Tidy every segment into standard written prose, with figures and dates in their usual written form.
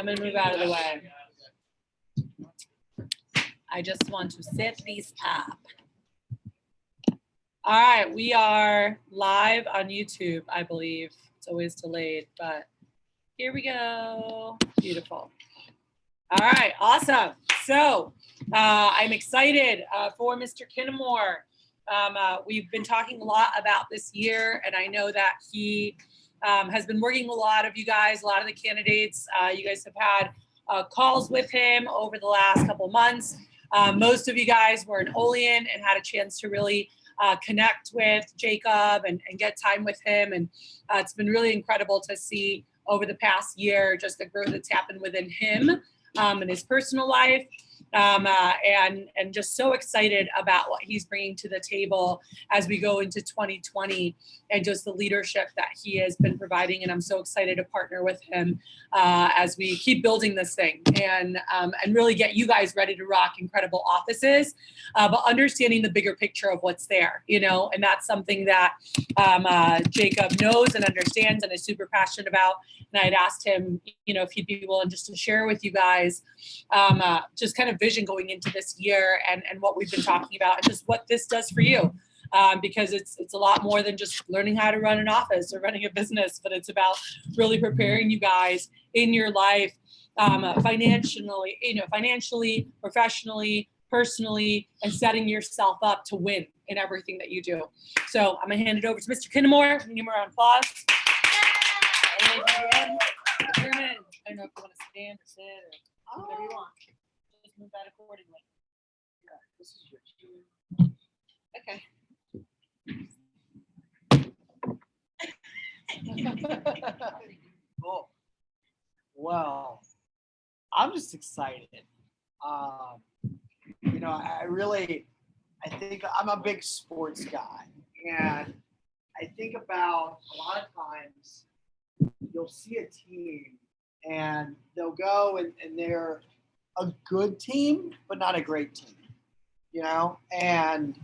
I'm gonna move out of the way. I just want to set these up. All right, we are live on YouTube, I believe. It's always delayed, but here we go. Beautiful. All right, awesome. So I'm excited for Mr. Kinamore. We've been talking a lot about this year, and I know that he has been working with a lot of you guys, a lot of the candidates. You guys have had calls with him over the last couple of months. Most of you guys were in Olean and had a chance to really connect with Jacob and get time with him. And it's been really incredible to see over the past year just the growth that's happened within him in his personal life. And just so excited about what he's bringing to the table as we go into 2020 and just the leadership that he has been providing. And I'm so excited to partner with him as we keep building this thing and really get you guys ready to rock incredible offices, but understanding the bigger picture of what's there, you know, and that's something that Jacob knows and understands and is super passionate about. And I'd asked him, you know, if he'd be willing just to share with you guys just kind of vision going into this year and what we've been talking about and just what this does for you. Because it's a lot more than just learning how to run an office or running a business, but it's about really preparing you guys in your life financially, professionally, personally, and setting yourself up to win in everything that you do. So I'm gonna hand it over to Mr. Kinamore. Give him a round of applause. Adrian, I don't know if you want to stand or sit or whatever you want. Just move that accordingly. This is your okay. Cool. Well, I'm just excited. You know, I think I'm a big sports guy, and I think about a lot of times you'll see a team and they'll go and they're a good team, but not a great team, you know, and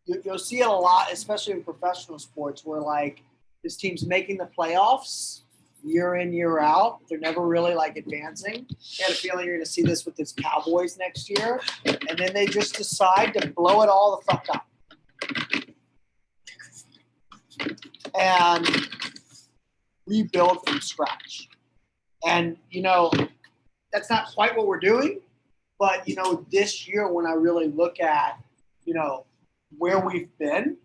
you'll see it a lot, especially in professional sports where like this team's making the playoffs year in, year out. They're never really like advancing. I had a feeling you're going to see this with this Cowboys next year. And then they just decide to blow it all the fuck up. And rebuild from scratch. And, you know, that's not quite what we're doing. But, you know, this year when I really look at, you know, where we've been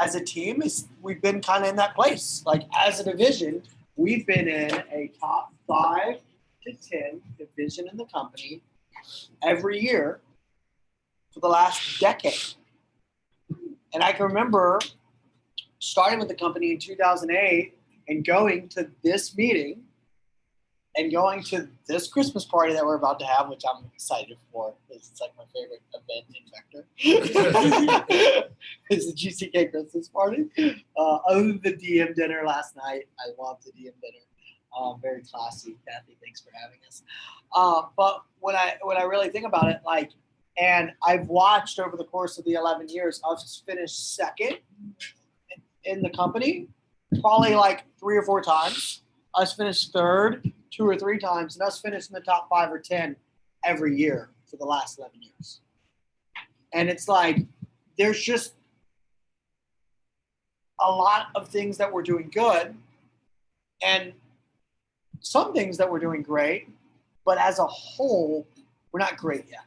as a team is we've been kind of in that place. Like as a division, we've been in a top 5 to 10 division in the company every year for the last decade. And I can remember starting with the company in 2008 and going to this meeting and going to this Christmas party that we're about to have, which I'm excited for because it's like my favorite event in Vector. It's the GCK Christmas party. Other than the DM dinner last night, I loved the DM dinner. Very classy. Kathy, thanks for having us. But when I really think about it, like, and I've watched over the course of the 11 years, I've finished second in the company, probably like 3 or 4 times. Us finished third 2 or 3 times, and us finished in the top 5 or 10 every year for the last 11 years. And it's like, there's just a lot of things that we're doing good and some things that we're doing great, but as a whole, we're not great yet.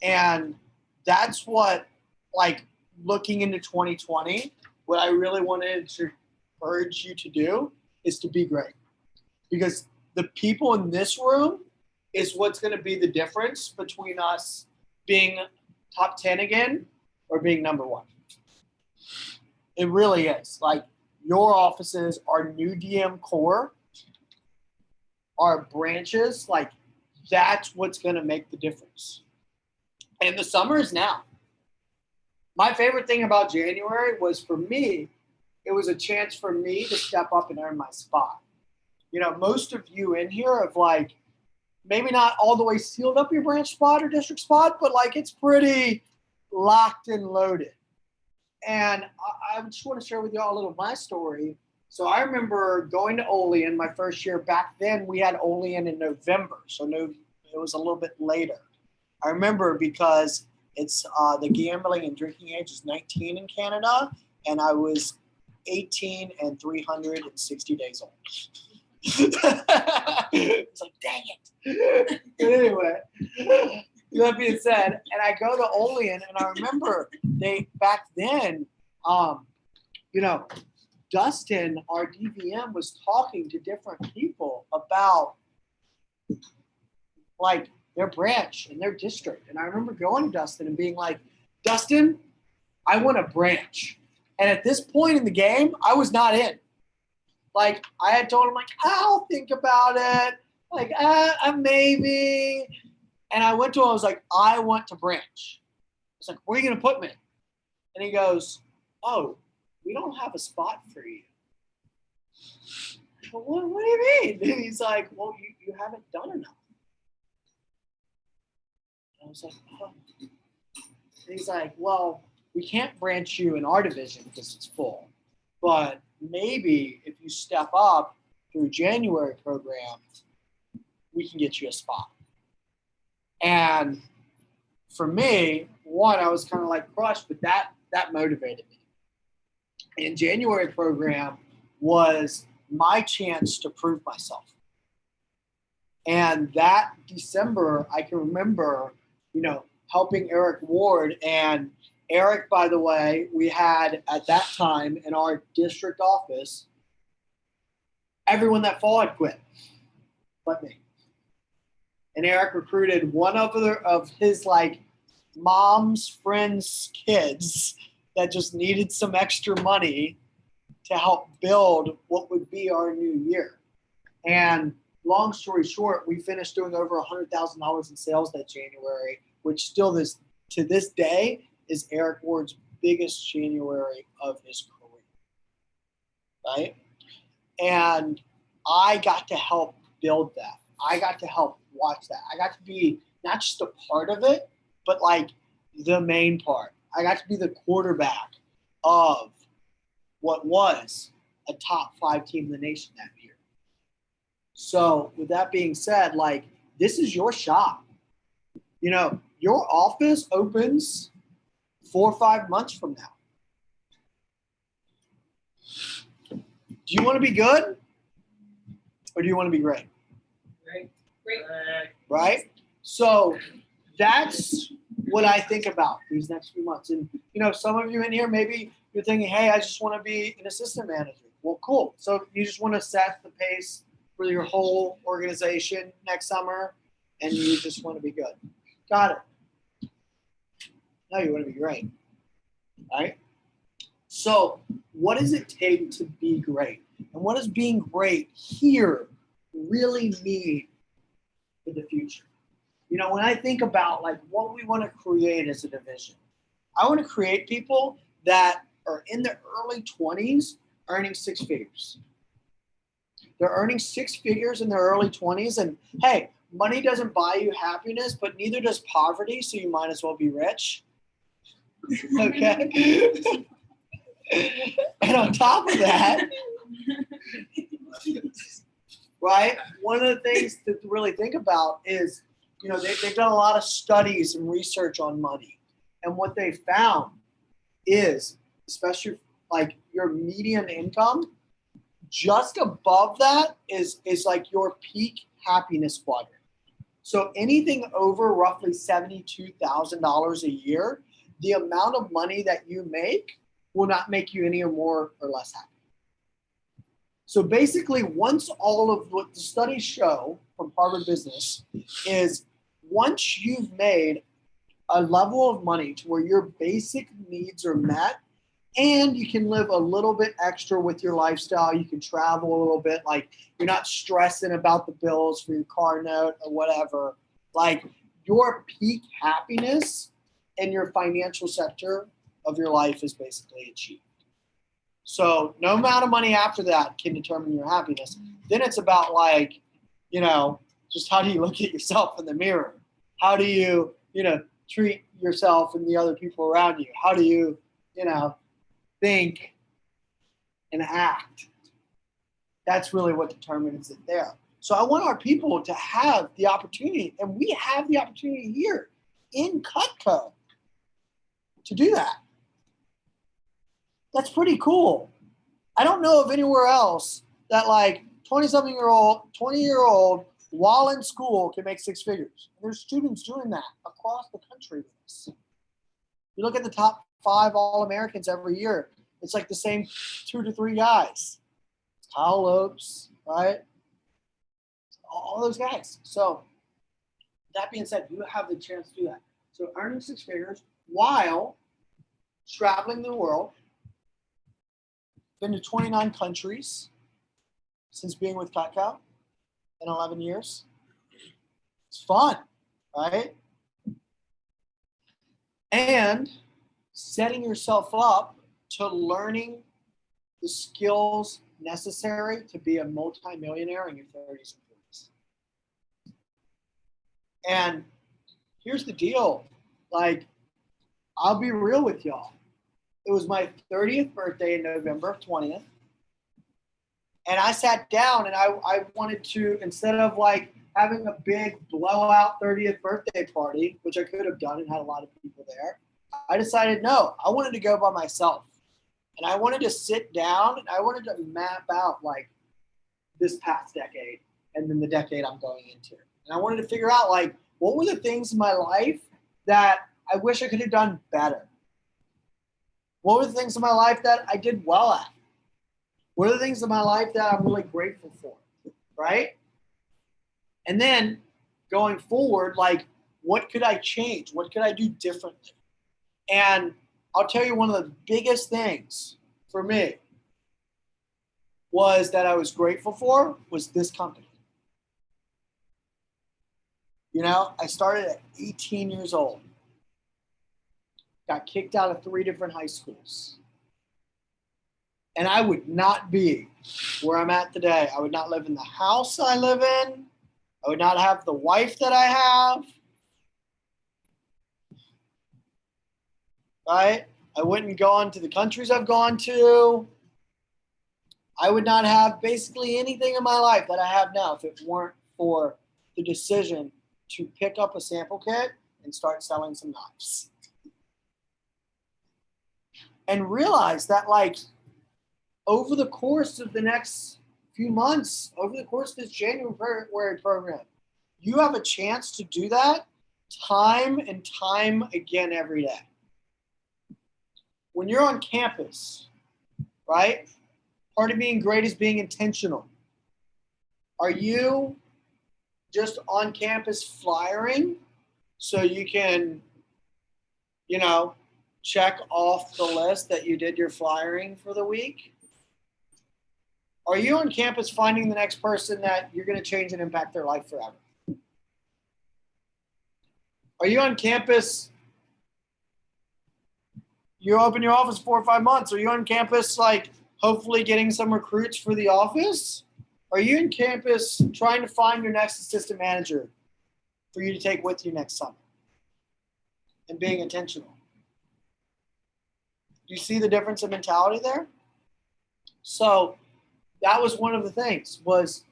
And that's what, like, looking into 2020, what I really wanted to urge you to do is to be great. Because the people in this room is what's going to be the difference between us being top 10 again or being number 1. It really is. Like, your offices, our new DM core, our branches, like, that's what's going to make the difference. And the summer is now. My favorite thing about January was, for me, it was a chance for me to step up and earn my spot. You know, most of you in here have, like, maybe not all the way sealed up your branch spot or district spot, but, like, it's pretty locked and loaded. And I just want to share with you all a little of my story So I remember going to Olean my first year. Back then, we had Olean in November, so no, it was a little bit later. I remember because it's the gambling and drinking age is 19 in Canada, and I was 18 and 360 days old. It's like, dang it. But anyway, that being said, and I go to Olean, and I remember back then, Dustin, our DVM, was talking to different people about like their branch and their district. And I remember going to Dustin and being like, Dustin, I want a branch. And at this point in the game, I was not in. Like, I had told him, like, I'll think about it. Like, maybe. And I went to him, I was like, I want to branch. I was like, where are you going to put me? And he goes, oh, we don't have a spot for you. Well, what do you mean? And he's like, well, you haven't done enough. And I was like, oh. And he's like, well, we can't branch you in our division because it's full. But maybe if you step up through January program, we can get you a spot. And for me, one, I was kind of like crushed, but that motivated me. And January program was my chance to prove myself. And that December, I can remember, helping Eric Ward. And Eric, by the way, we had at that time in our district office, everyone that fall had quit, but me. And Eric recruited one of his like mom's friends' kids that just needed some extra money to help build what would be our new year. And long story short, we finished doing over $100,000 in sales that January, which still to this day is Eric Ward's biggest January of his career, right? And I got to help build that. I got to help watch that. I got to be not just a part of it, but like the main part. I got to be the quarterback of what was a top 5 team in the nation that year. So with that being said, like, this is your shot. Your office opens 4 or 5 months from now. Do you want to be good? Or do you want to be great? Great. Right? So that's what I think about these next few months. And, some of you in here, maybe you're thinking, hey, I just want to be an assistant manager. Well, cool. So you just want to set the pace for your whole organization next summer, and you just want to be good. Got it. No, you want to be great. Right? So what does it take to be great? And what does being great here really mean for the future? When I think about like what we want to create as a division, I want to create people that are in their early 20s earning 6 figures. They're earning 6 figures in their early 20s. And hey, money doesn't buy you happiness, but neither does poverty. So you might as well be rich. Okay. And on top of that, right, one of the things to really think about is, they've done a lot of studies and research on money. And what they found is, especially like your median income, just above that is like your peak happiness quadrant. So anything over roughly $72,000 a year, the amount of money that you make will not make you any more or less happy. So basically, once all of what the studies show from Harvard Business is once you've made a level of money to where your basic needs are met and you can live a little bit extra with your lifestyle, you can travel a little bit, like you're not stressing about the bills for your car note or whatever, like your peak happiness in your financial sector of your life is basically achieved. So no amount of money after that can determine your happiness. Then it's about like, just how do you look at yourself in the mirror? How do you, treat yourself and the other people around you? How do you, think and act? That's really what determines it there. So I want our people to have the opportunity, and we have the opportunity here in Cutco to do that. That's pretty cool. I don't know of anywhere else that like 20-year-old, while in school can make six figures. And there's students doing that across the country with us. You look at the top 5 All-Americans every year, it's like the same 2 to 3 guys. Kyle Lopes, right? All those guys. So that being said, you have the chance to do that. So earning 6 figures while traveling the world, been to 29 countries since being with Cutco in 11 years. It's fun, right? And setting yourself up to learning the skills necessary to be a multimillionaire in your 30s and 40s. And here's the deal. Like, I'll be real with y'all. It was my 30th birthday in November 20th. And I sat down and I wanted to, instead of like having a big blowout 30th birthday party, which I could have done and had a lot of people there, I decided, no, I wanted to go by myself. And I wanted to sit down and I wanted to map out like this past decade and then the decade I'm going into. And I wanted to figure out like, what were the things in my life that I wish I could have done better? What were the things in my life that I did well at? What are the things in my life that I'm really grateful for, right? And then going forward, like, what could I change? What could I do differently? And I'll tell you, one of the biggest things for me was that I was grateful for was this company. You know, I started at 18 years old. Got kicked out of 3 different high schools. And I would not be where I'm at today. I would not live in the house I live in. I would not have the wife that I have. Right? I wouldn't go on to the countries I've gone to. I would not have basically anything in my life that I have now if it weren't for the decision to pick up a sample kit and start selling some knives. And realize that, like, over the course of the next few months, over the course of this January program, you have a chance to do that time and time again every day. When you're on campus, right? Part of being great is being intentional. Are you just on campus flyering so you can, you know, check off the list that you did your flyering for the week? Are you on campus finding the next person that you're going to change and impact their life forever? Are you on campus, you open your office 4 or 5 months? Are you on campus, like, hopefully getting some recruits for the office? Are you in campus trying to find your next assistant manager for you to take with you next summer? And being intentional. Do you see the difference in mentality there? So that was one of the things was,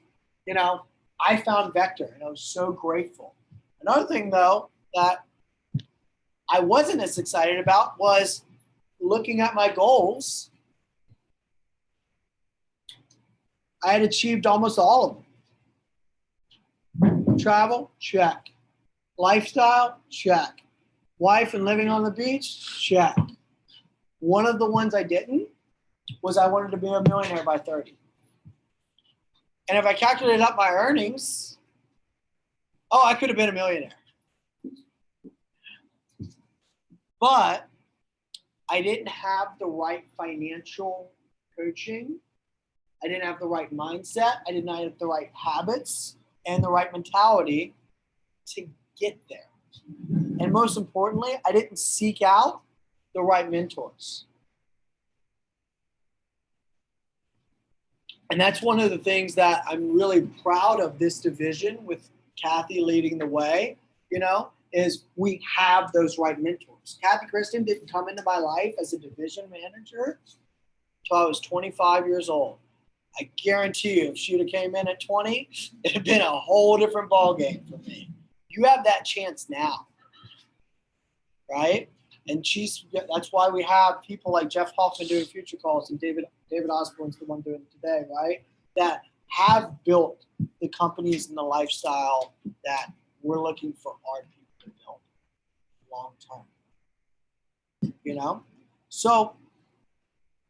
you know, I found Vector and I was so grateful. Another thing, though, that I wasn't as excited about was looking at my goals. I had achieved almost all of them. Travel, check. Lifestyle, check. Wife and living on the beach, check. One of the ones I didn't was I wanted to be a millionaire by 30. And if I calculated up my earnings, I could have been a millionaire. But I didn't have the right financial coaching. I didn't have the right mindset. I did not have the right habits and the right mentality to get there. And most importantly, I didn't seek out the right mentors. And that's one of the things that I'm really proud of this division with Kathy leading the way, you know, is we have those right mentors. Kathy Kristen didn't come into my life as a division manager until I was 25 years old. I guarantee you, if she'd have came in at 20, it'd have been a whole different ball game for me. You have that chance now, right? And that's why we have people like Jeff Hoffman doing future calls and David Osborne's the one doing it today, right? That have built the companies and the lifestyle that we're looking for our people to build long term. You know? So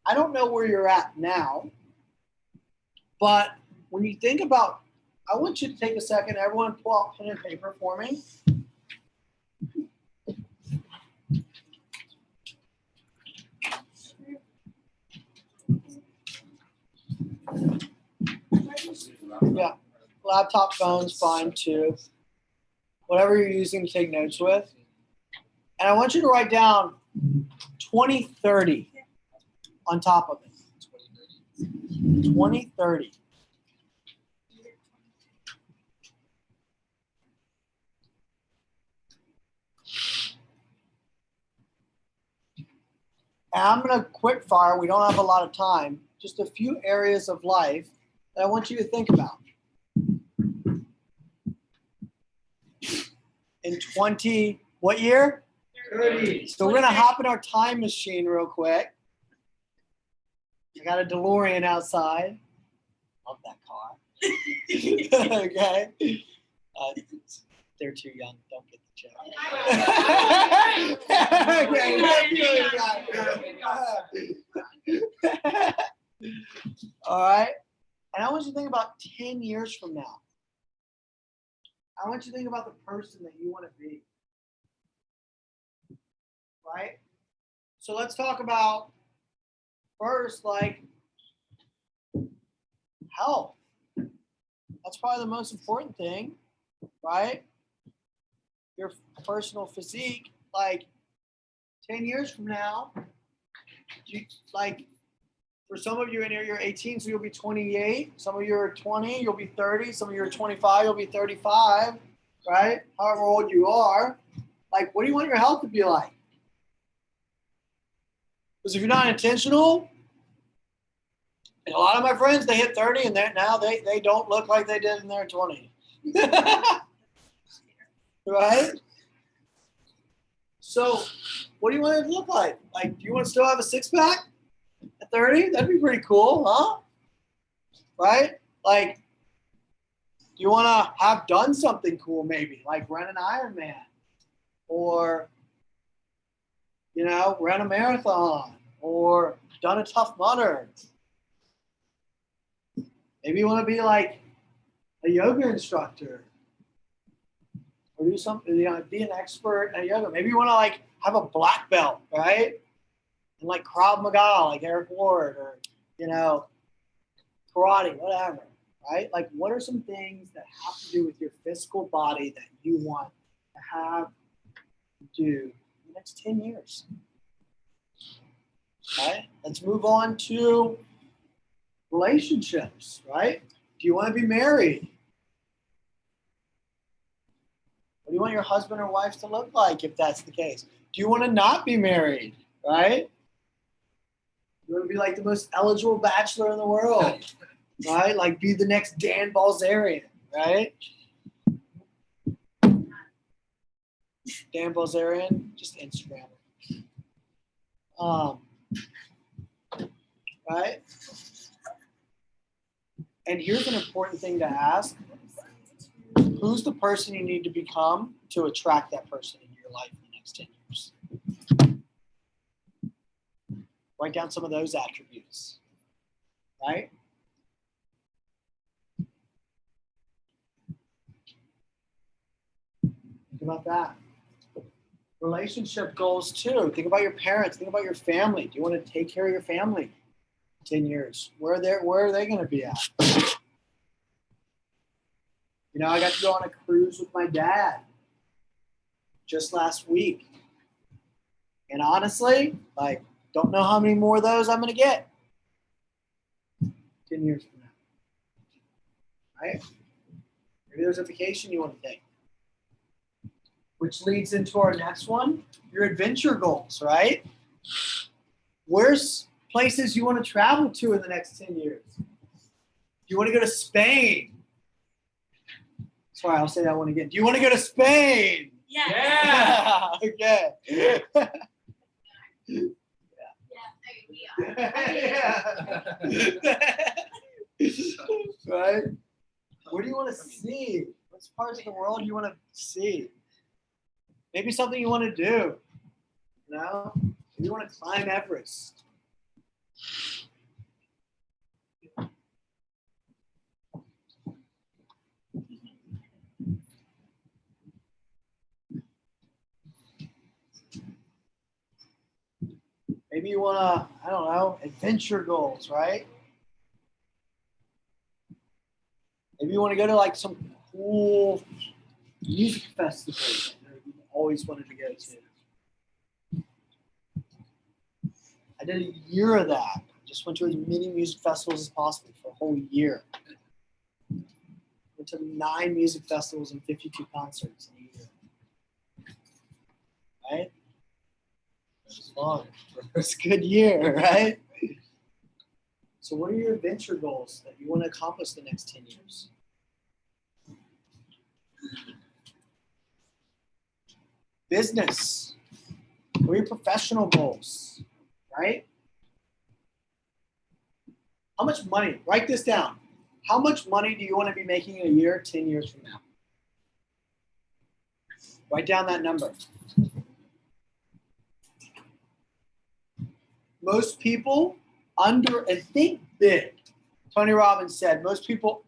I don't know where you're at now, but when you think about, I want you to take a second, everyone pull out pen and paper for me. Yeah, laptop, phone's fine too. Whatever you're using to take notes with. And I want you to write down 2030 on top of it. 2030. And I'm going to quick fire. We don't have a lot of time. Just a few areas of life that I want you to think about. In what year? 30. So we're going to hop in our time machine real quick. I got a DeLorean outside. Love that car. Okay. They're too young. Don't get the joke. All right. And I want you to think about 10 years from now. I want you to think about the person that you want to be. Right? So let's talk about first, like, health. That's probably the most important thing, right? Your personal physique, like 10 years from now, for some of you in here, you're 18, so you'll be 28. Some of you are 20, you'll be 30. Some of you are 25, you'll be 35, right? However old you are. Like, what do you want your health to be like? Because if you're not intentional, and a lot of my friends, they hit 30 and now they don't look like they did in their 20s. Right? So what do you want it to look like? Like, do you want to still have a six-pack at 30? That'd be pretty cool, huh? Right? Like, do you want to have done something cool maybe, like run an Ironman or, run a marathon or done a Tough Mudder? Maybe you want to be like a yoga instructor or do something, be an expert at yoga. Maybe you want to like have a black belt, right? And like Krav Maga, like Eric Ward, or, karate, whatever, right? Like, what are some things that have to do with your physical body that you want to have do in the next 10 years? Right? Let's move on to relationships, right? Do you want to be married? What do you want your husband or wife to look like if that's the case? Do you want to not be married, right? You want to be like the most eligible bachelor in the world, right? Like be the next Dan Balzerian, right? Dan Balzerian, just Instagram. Right? And here's an important thing to ask. Who's the person you need to become to attract that person into your life in the next 10 years? Write down some of those attributes, right? Think about that. Relationship goals too. Think about your parents. Think about your family. Do you want to take care of your family in 10 years? Where are they going to be at? I got to go on a cruise with my dad just last week. And honestly, like, don't know how many more of those I'm going to get 10 years from now. Right? Maybe there's a vacation you want to take. Which leads into our next one, your adventure goals, right? Where's places you want to travel to in the next 10 years? you want to go to Spain? Sorry, I'll say that one again. Do you want to go to Spain? Yeah. Okay. Right? What do you want to see? What parts of the world do you want to see? Maybe something you want to do. You know? Maybe you want to climb Everest. Maybe you want to, I don't know, adventure goals, right? Maybe you want to go to like some cool music festival that you've always wanted to go to. I did a year of that. Just went to as many music festivals as possible for a whole year. Went to 9 music festivals and 52 concerts in a year. Right? It was fun. It was a good year, right? So what are your adventure goals that you want to accomplish the next 10 years? Business. What are your professional goals, right? How much money? Write this down. How much money do you want to be making in a year, 10 years from now? Write down that number. Most people and think big. Tony Robbins said most people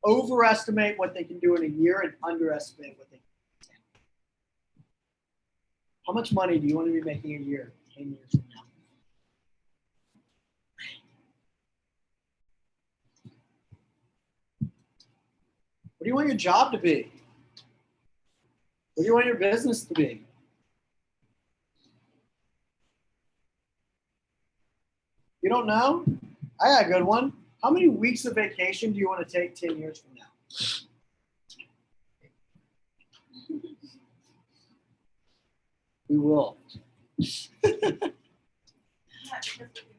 overestimate what they can do in a year and underestimate what they can do in 10. How much money do you want to be making a year, 10 years from now? What do you want your job to be? What do you want your business to be? You don't know? I got a good one. How many weeks of vacation do you want to take 10 years from now? We will. Not because we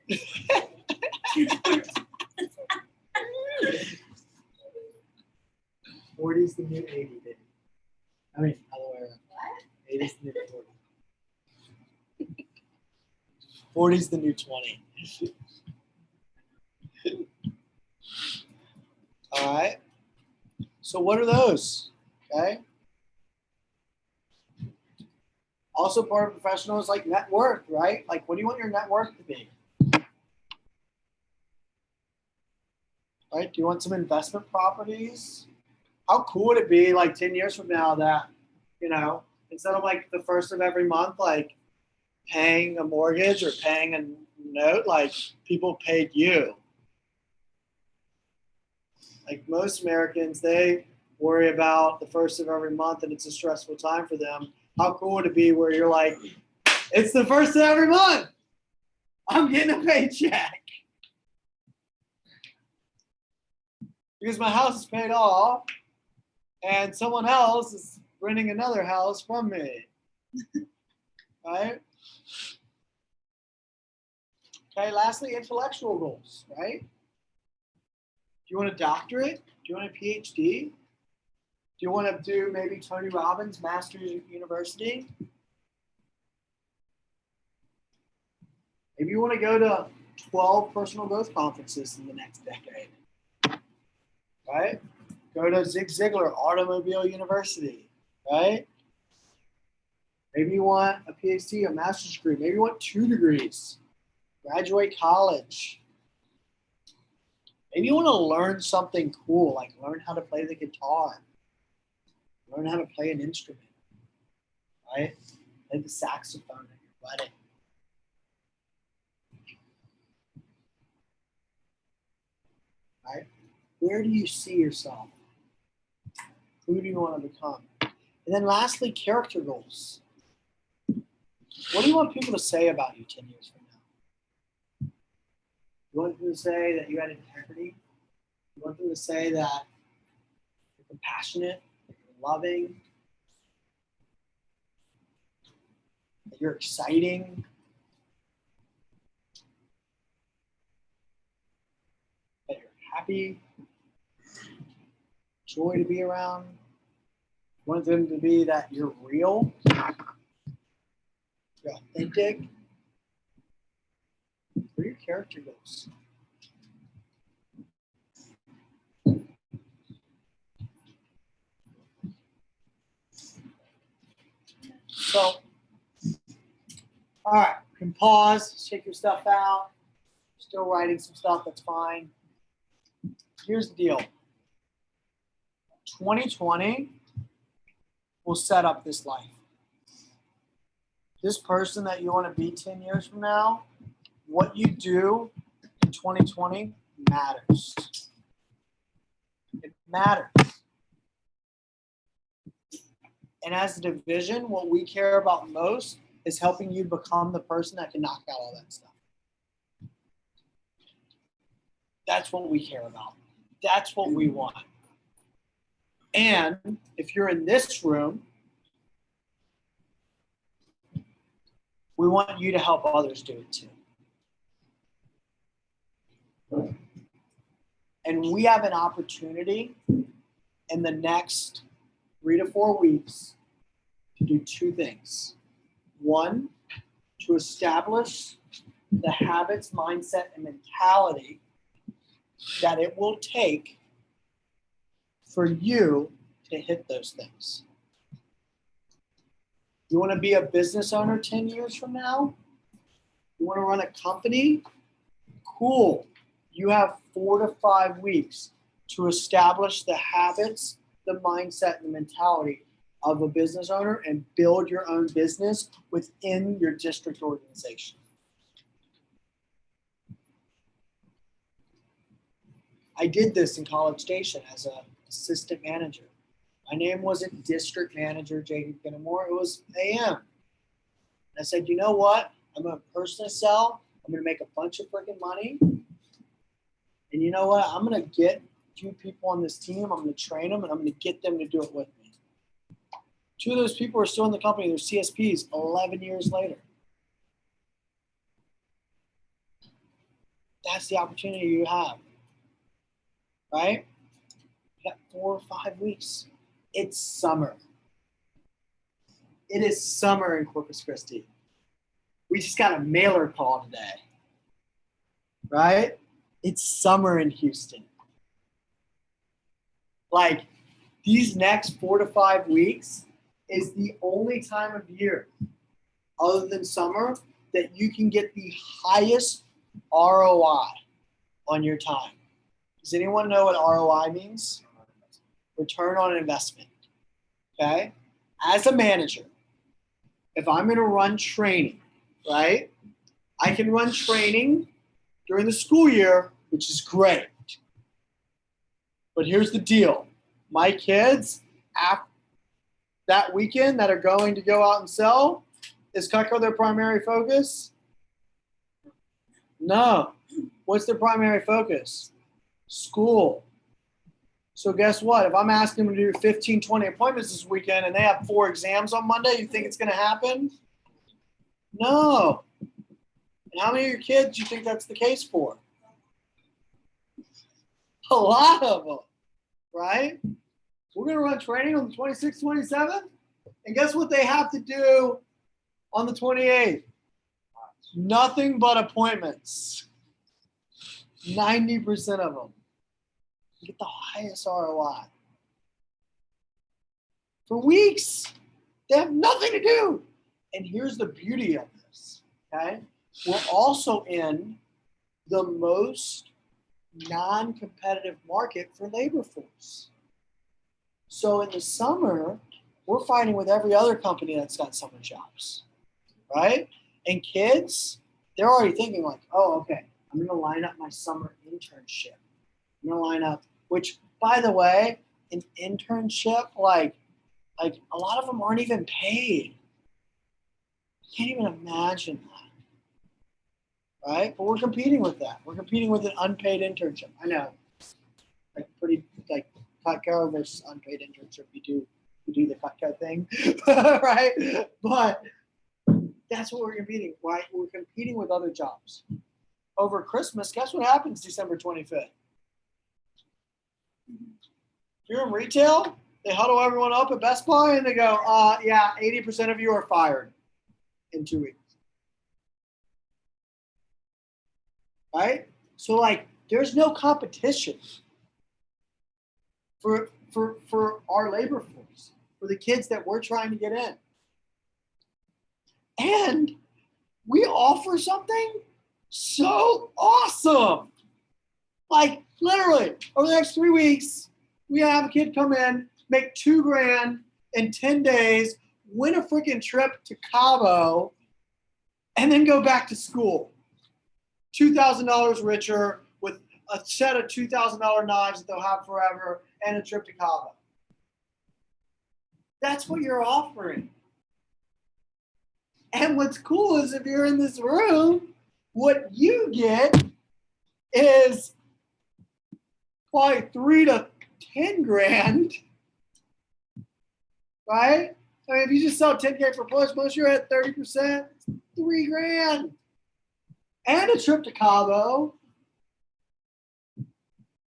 retired. 40 is the new 80, baby. I mean, other way around. What? 80 is the new 40. 40 is the new 20. All right. So what are those? Okay. Also part of professional is like net worth, right? Like what do you want your net worth to be? Right? Do you want some investment properties? How cool would it be like 10 years from now that, you know, instead of like the first of every month, like paying a mortgage or paying a note, like people paid you. Like most Americans, they worry about the first of every month and it's a stressful time for them. How cool would it be where you're like, it's the first of every month. I'm getting a paycheck. Because my house is paid off and someone else is renting another house from me. Right? Okay, lastly, intellectual goals, right? Do you want a doctorate? Do you want a PhD? Do you want to do maybe Tony Robbins Master's University? Maybe you want to go to 12 personal growth conferences in the next decade. Right? Go to Zig Ziglar Automobile University, right? Maybe you want a PhD, a master's degree. Maybe you want 2 degrees. Graduate college. Maybe you want to learn something cool, like learn how to play the guitar. Learn how to play an instrument, right? Play the saxophone at your wedding. Right? Where do you see yourself? Who do you want to become? And then lastly, character goals. What do you want people to say about you 10 years from now? You want them to say that you had integrity? You want them to say that you're compassionate, that you're loving, that you're exciting, that you're happy, joy to be around. You want them to be that you're real, you're authentic. What are your character goals? So, all right, you can pause, check your stuff out. Still writing some stuff, that's fine. Here's the deal. 2020 will set up this life. This person that you want to be 10 years from now, what you do in 2020 matters. It matters. And as a division, what we care about most is helping you become the person that can knock out all that stuff. That's what we care about. That's what we want. And if you're in this room, we want you to help others do it too. And we have an opportunity in the next 3 to 4 weeks to do 2 things. One, to establish the habits, mindset, and mentality that it will take for you to hit those things. You want to be a business owner 10 years from now? You want to run a company? Cool. You have 4 to 5 weeks to establish the habits, the mindset, and the mentality of a business owner and build your own business within your district organization. I did this in College Station as an assistant manager. My name wasn't district manager Jacob Kinamore, it was AM. I said, you know what? I'm going to personally sell. I'm going to make a bunch of freaking money. And you know what? I'm going to get a few people on this team. I'm going to train them, and I'm going to get them to do it with me. 2 of those people are still in the company. They're CSPs 11 years later. That's the opportunity you have, right? You got 4 or 5 weeks. It's summer. It is summer in Corpus Christi. We just got a mailer call today, right? It's summer in Houston. Like, these next 4 to 5 weeks is the only time of year, other than summer, that you can get the highest ROI on your time. Does anyone know what ROI means? Return on investment. Okay? As a manager, if I'm going to run training, right? I can run training during the school year, which is great. But here's the deal. My kids, after that weekend that are going to go out and sell, is Cutco their primary focus? No. What's their primary focus? School. So guess what? If I'm asking them to do 15, 20 appointments this weekend and they have 4 exams on Monday, you think it's going to happen? No. And how many of your kids do you think that's the case for? A lot of them, right? We're going to run training on the 26th, 27th. And guess what they have to do on the 28th? Nothing but appointments. 90% of them. You get the highest ROI. For weeks, they have nothing to do. And here's the beauty of this, okay? We're also in the most non-competitive market for labor force. So in the summer, we're fighting with every other company that's got summer jobs, right? And kids, they're already thinking like, oh, okay, I'm going to line up my summer internship. I'm going to line up, which, by the way, an internship, like a lot of them aren't even paid. I can't even imagine that, right? But we're competing with that. We're competing with an unpaid internship. I know, like pretty, like Cutco versus unpaid internship. You do the Cutco thing, right? But that's what we're competing, right? We're competing with other jobs. Over Christmas, guess what happens December 25th? you're in retail, they huddle everyone up at Best Buy and they go, yeah, 80% of you are fired in 2 weeks. Right? So like there's no competition for our labor force, for the kids that we're trying to get in. And we offer something so awesome. Like literally over the next 3 weeks, we have a kid come in, make $2,000 in 10 days, win a freaking trip to Cabo, and then go back to school. $2,000 richer with a set of $2,000 knives that they'll have forever and a trip to Cabo. That's what you're offering. And what's cool is if you're in this room, what you get is probably $3,000 to $10,000, right? I mean, if you just sell 10K for push, most you're at 30%, $3,000, and a trip to Cabo,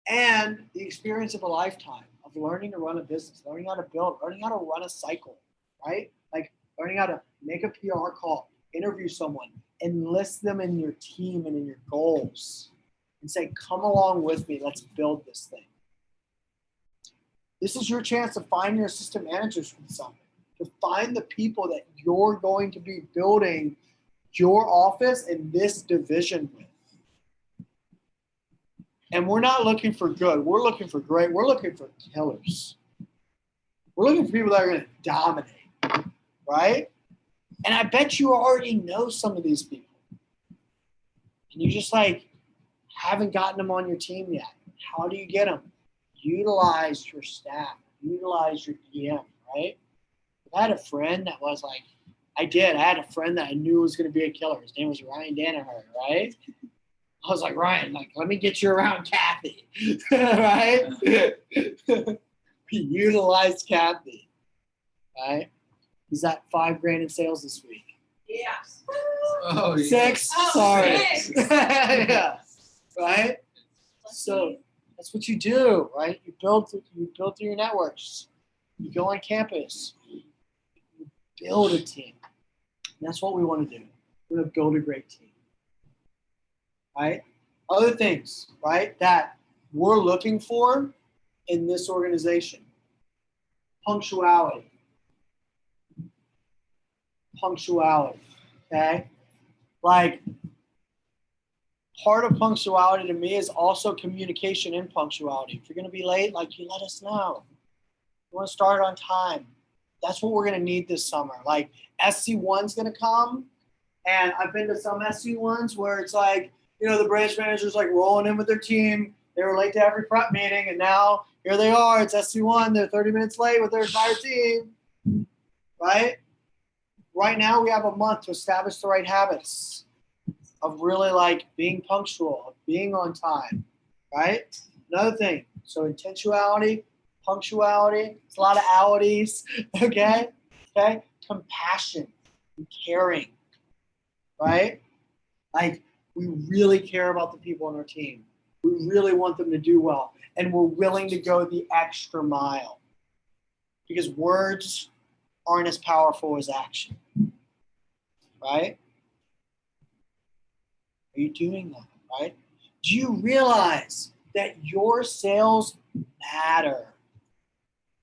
and the experience of a lifetime of learning to run a business, learning how to build, learning how to run a cycle, right? Like learning how to make a PR call, interview someone, enlist them in your team and in your goals, and say, come along with me, let's build this thing. This is your chance to find your assistant managers from something, to find the people that you're going to be building your office and this division with. And we're not looking for good. We're looking for great. We're looking for killers. We're looking for people that are going to dominate, right? And I bet you already know some of these people. And you just like haven't gotten them on your team yet. How do you get them? Utilize your staff. Utilize your DM, right? I had a friend that was like, I had a friend that I knew was going to be a killer. His name was Ryan Danaher, right? I was like, Ryan, like, let me get you around Kathy, right? We utilized Kathy, right? He's at $5,000 in sales this week. Yes. Oh, yeah. 6? Oh, Sorry. 6. Yeah. Right? So that's what you do, right? You build through your networks. You go on campus. You build a team. And that's what we want to do. We're going to build a great team. Right? Other things, right, that we're looking for in this organization. Punctuality. Okay? Like, part of punctuality to me is also communication in punctuality. If you're going to be late, like, you let us know. You want to start on time. That's what we're going to need this summer. Like, SC1's going to come, and I've been to some SC1s where it's like, you know, the branch manager's like rolling in with their team. They were late to every prep meeting, and now here they are. It's SC1. They're 30 minutes late with their entire team, right? Right now, we have a month to establish the right habits of really like being punctual, of being on time, right? Another thing, so intentionality, punctuality, it's a lot of outies, okay? Compassion and caring, right? Like, we really care about the people on our team. We really want them to do well. And we're willing to go the extra mile. Because words aren't as powerful as action. Right? Are you doing that? Right? Do you realize that your sales matter?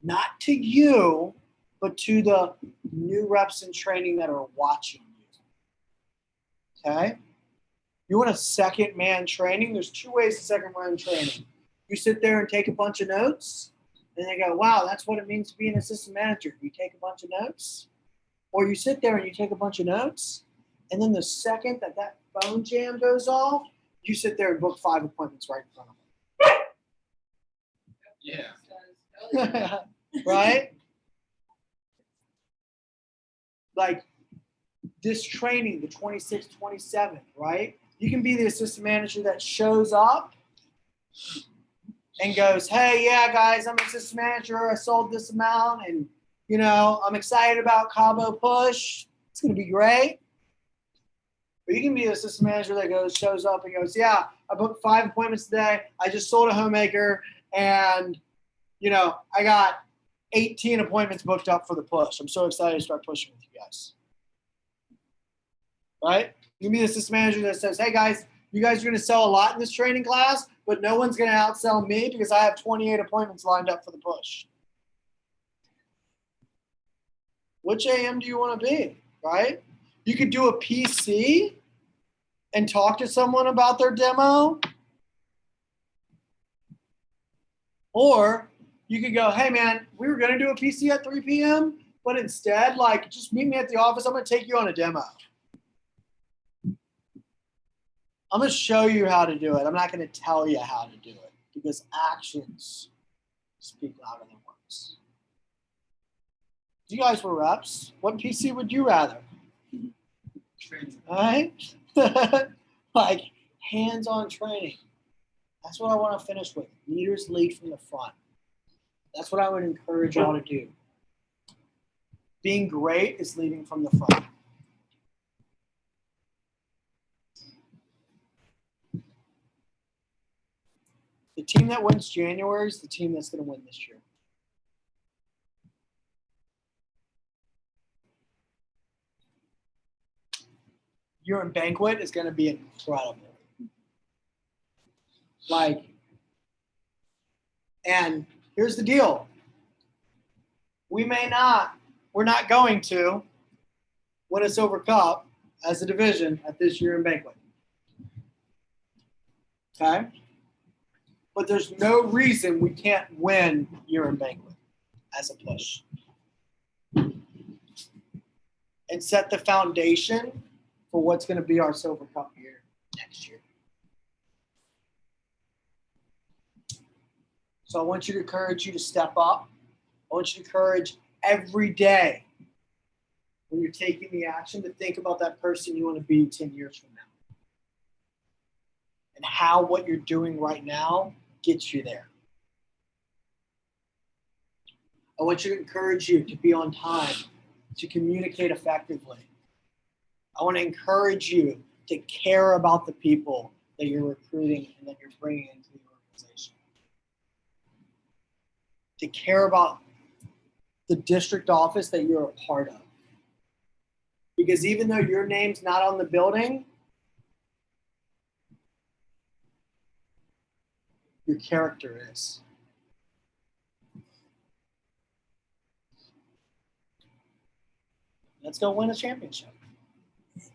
Not to you, but to the new reps in training that are watching you. Okay? You want a second man training? There's 2 ways to second man training. You sit there and take a bunch of notes, and they go, wow, that's what it means to be an assistant manager. You take a bunch of notes. Or you sit there and you take a bunch of notes, and then the second that phone jam goes off, you sit there and book 5 appointments right in front of them. Yeah. Right? Like this training, the 26th, 27th, right? You can be the assistant manager that shows up and goes, hey, yeah, guys, I'm an assistant manager. I sold this amount, and, you know, I'm excited about Cabo Push. It's going to be great. But you can be the assistant manager that shows up and goes, yeah, I booked 5 appointments today. I just sold a homemaker, and you know, I got 18 appointments booked up for the push. I'm so excited to start pushing with you guys. Right? You can be the assistant manager that says, hey guys, you guys are going to sell a lot in this training class, but no one's going to outsell me because I have 28 appointments lined up for the push. Which AM do you want to be, right? You could do a PC and talk to someone about their demo. Or you could go, hey man, we were going to do a PC at 3 p.m., but instead, like, just meet me at the office. I'm going to take you on a demo. I'm going to show you how to do it. I'm not going to tell you how to do it because actions speak louder than words. You guys were reps. What PC would you rather? Training. All right? Like hands-on training. That's what I want to finish with. Leaders lead from the front. That's what I would encourage y'all to do. Being great is leading from the front. The team that wins January is the team that's going to win this year. Your banquet is going to be incredible. Like, and here's the deal. We're not going to win a Silver Cup as a division at this year in banquet. Okay? But there's no reason we can't win year in banquet as a push. And set the foundation for what's going to be our Silver Cup year next year. So I want you to encourage you to step up. I want you to encourage every day when you're taking the action to think about that person you want to be 10 years from now. And how what you're doing right now gets you there. I want you to encourage you to be on time, to communicate effectively. I want to encourage you to care about the people that you're recruiting and that you're bringing into the organization. To care about the district office that you're a part of. Because even though your name's not on the building, your character is. Let's go win a championship.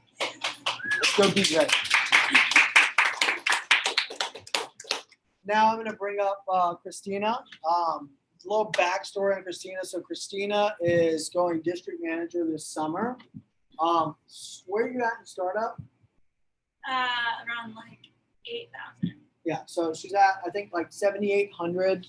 Let's go be great. Now I'm going to bring up Cristina. A little backstory on Cristina. So Cristina is going district manager this summer. Where are you at in startup? Around like 8,000. Yeah, so she's at, I think, like 7,800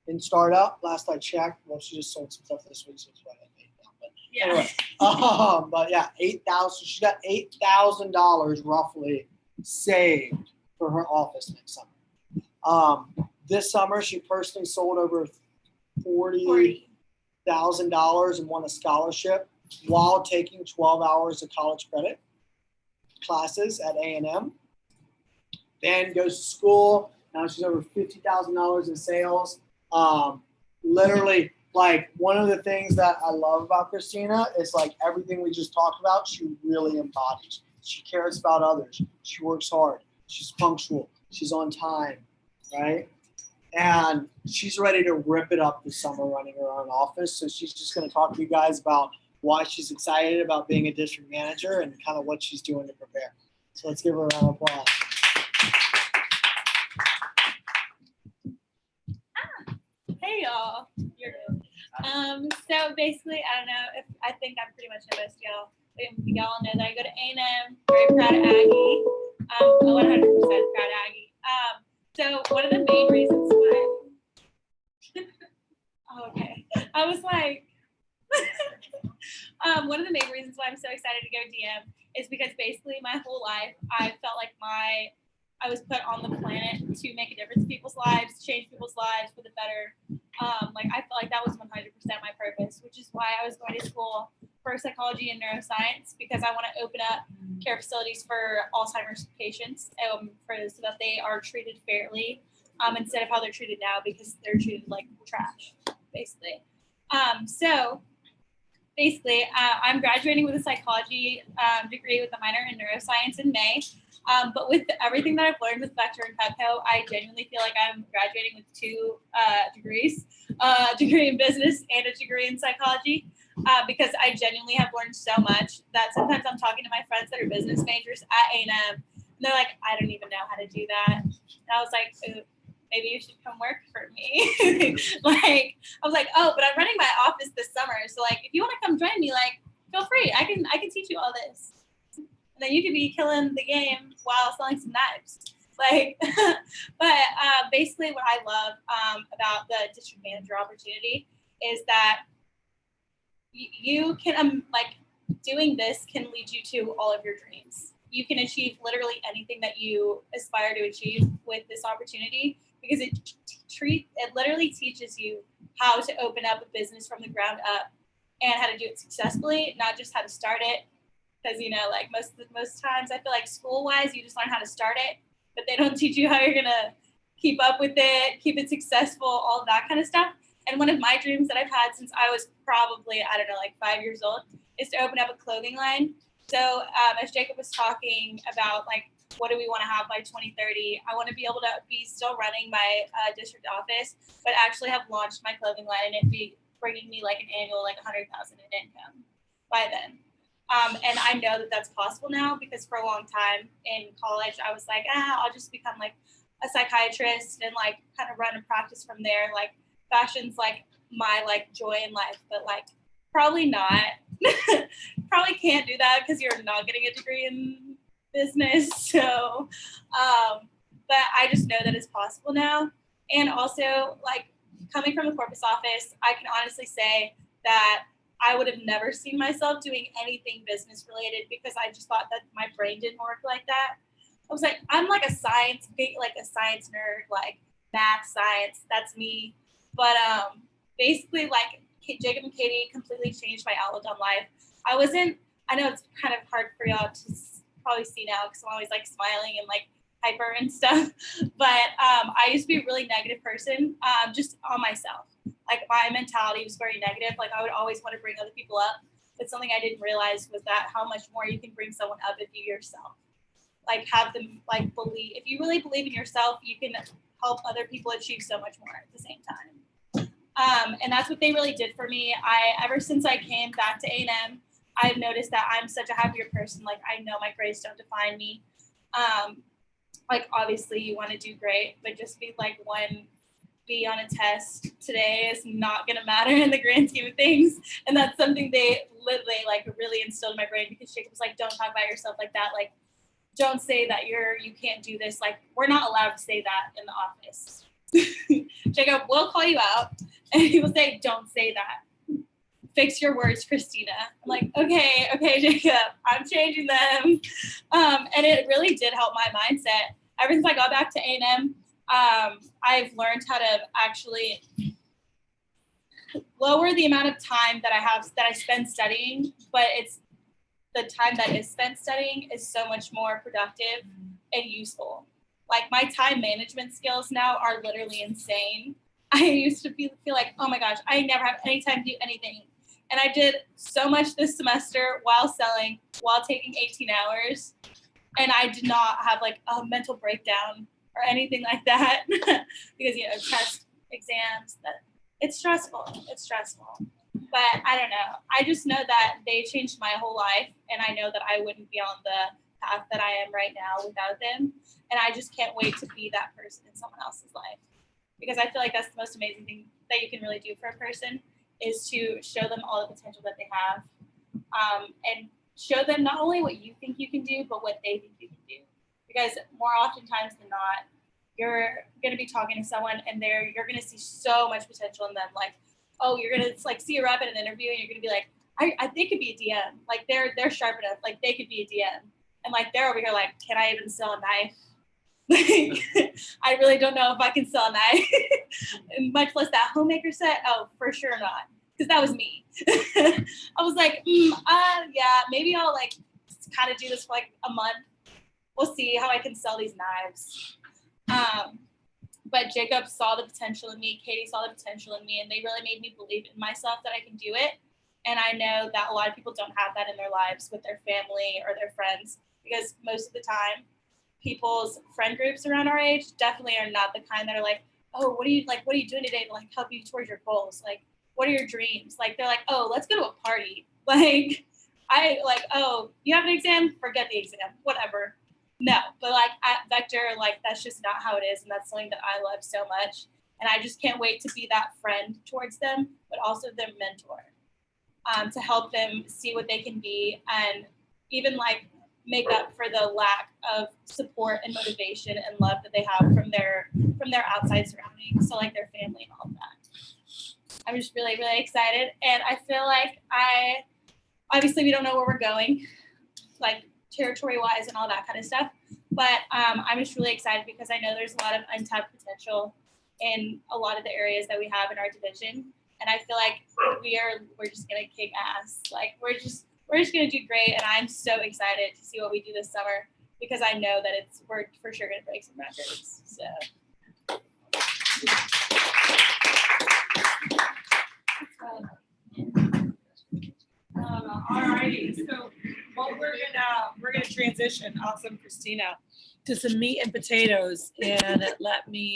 in startup. Last I checked. Well, she just sold some stuff this week, so it's right at 8,000. But Yeah. anyway, but yeah, 8,000. So she's got $8,000 roughly saved for her office next summer. This summer, she personally sold over $40,000 and won a scholarship while taking 12 hours of college credit classes at A&M. Then goes to school. Now she's over $50,000 in sales. Literally, like, one of the things that I love about Cristina is like everything we just talked about, she really embodies. She cares about others. She works hard. She's punctual. She's on time, right? And she's ready to rip it up this summer running her own office. So she's just going to talk to you guys about why she's excited about being a district manager and kind of what she's doing to prepare. So let's give her a round of applause. Hey y'all. You're good. So basically, I don't know if I think I'm pretty much the best y'all. Y'all know that I go to A&M. Very proud of Aggie. 100% proud of Aggie. So one of the main reasons why. Okay, I was like, one of the main reasons why I'm so excited to go DM is because basically my whole life I felt like I was put on the planet to make a difference in people's lives, change people's lives for the better. Like I felt like that was 100% my purpose, which is why I was going to school for psychology and neuroscience, because I want to open up care facilities for Alzheimer's patients so that they are treated fairly. instead of how they're treated now, because they're treated like trash, basically. So basically, I'm graduating with a psychology degree with a minor in neuroscience in May. But with everything that I've learned with Vector and Pepco, I genuinely feel like I'm graduating with two degrees, a degree in business and a degree in psychology, because I genuinely have learned so much that sometimes I'm talking to my friends that are business majors at A&M, and they're like, I don't even know how to do that. And I was like, maybe you should come work for me. Like, I was like, oh, but I'm running my office this summer. So like, if you want to come join me, like, feel free. I can teach you all this. And then you could be killing the game while selling some knives. Like, but basically what I love about the district manager opportunity is that you can, like, doing this can lead you to all of your dreams. You can achieve literally anything that you aspire to achieve with this opportunity, because it literally teaches you how to open up a business from the ground up and how to do it successfully, not just how to start it. Because, you know, like most times I feel like school-wise, you just learn how to start it, but they don't teach you how you're going to keep up with it, keep it successful, all of that kind of stuff. And one of my dreams that I've had since I was probably, I don't know, like 5 years old, is to open up a clothing line. So as Jacob was talking about, like, what do we want to have by 2030? I want to be able to be still running my district office, but actually have launched my clothing line and it be bringing me like an annual, like 100,000 in income by then. And I know that that's possible now, because for a long time in college, I was like, I'll just become like a psychiatrist and like kind of run a practice from there. Like, fashion's like my like joy in life, but like probably not. Probably can't do that because you're not getting a degree in business. So, but I just know that it's possible now. And also, like, coming from the Corpus office, I can honestly say that I would have never seen myself doing anything business related, because I just thought that my brain didn't work like that. I was like, I'm like a science nerd, like math, science, that's me. But basically, like, Jacob and Katie completely changed my outlook on life. I know it's kind of hard for y'all to probably see now, because I'm always like smiling and like hyper and stuff. But I used to be a really negative person, just on myself. Like, my mentality was very negative. Like, I would always want to bring other people up. But something I didn't realize was that how much more you can bring someone up if you yourself, like, have them like believe. If you really believe in yourself, you can help other people achieve so much more at the same time. And that's what they really did for me. Ever since I came back to A&M, I've noticed that I'm such a happier person. Like, I know my grades don't define me. Like, obviously you want to do great, but just be like 1B on a test today is not going to matter in the grand scheme of things. And that's something they literally like really instilled in my brain, because Jacob was like, don't talk about yourself like that. Like, don't say that you can't do this. Like, we're not allowed to say that in the office. Jacob will call you out and he will say, don't say that. Fix your words, Cristina. I'm like, okay, Jacob, I'm changing them. And it really did help my mindset. Ever since I got back to A&M, I've learned how to actually lower the amount of time that I spend studying, but it's the time that is spent studying is so much more productive and useful. Like, my time management skills now are literally insane. I used to feel like, oh my gosh, I never have any time to do anything. And I did so much this semester while selling, while taking 18 hours. And I did not have like a mental breakdown or anything like that because, you know, test exams, it's stressful. But I don't know. I just know that they changed my whole life. And I know that I wouldn't be on the path that I am right now without them. And I just can't wait to be that person in someone else's life, because I feel like that's the most amazing thing that you can really do for a person, is to show them all the potential that they have, and show them not only what you think you can do, but what they think you can do. Because more oftentimes than not, you're going to be talking to someone and you're going to see so much potential in them. Like, oh, you're going to like see a rep in an interview and you're going to be like, they could be a DM. Like, they're sharp enough. Like, they could be a DM. And like, they're over here like, can I even sell a knife? Like, I really don't know if I can sell a knife, much less that homemaker set. Oh, for sure not, because that was me. I was like, yeah, maybe I'll like kind of do this for like a month. We'll see how I can sell these knives. but Jacob saw the potential in me, Katie saw the potential in me, and they really made me believe in myself that I can do it. And I know that a lot of people don't have that in their lives with their family or their friends, because most of the time, people's friend groups around our age definitely are not the kind that are like, oh, what are you doing today to like help you towards your goals? Like, what are your dreams? Like, they're like, oh, let's go to a party. Like, oh, you have an exam? Forget the exam, whatever. No, but like at Vector, like that's just not how it is. And that's something that I love so much. And I just can't wait to be that friend towards them, but also their mentor, to help them see what they can be and even like make up for the lack of support and motivation and love that they have from their outside surroundings. So like their family and all of that. I'm just really, really excited. And I feel like obviously we don't know where we're going, like territory wise and all that kind of stuff. But I'm just really excited because I know there's a lot of untapped potential in a lot of the areas that we have in our division. And I feel like we're just gonna kick ass. Like we're just gonna do great. And I'm so excited to see what we do this summer because I know that we're for sure gonna break some records. So All righty. So what we're gonna transition, awesome, Cristina, to some meat and potatoes, and let me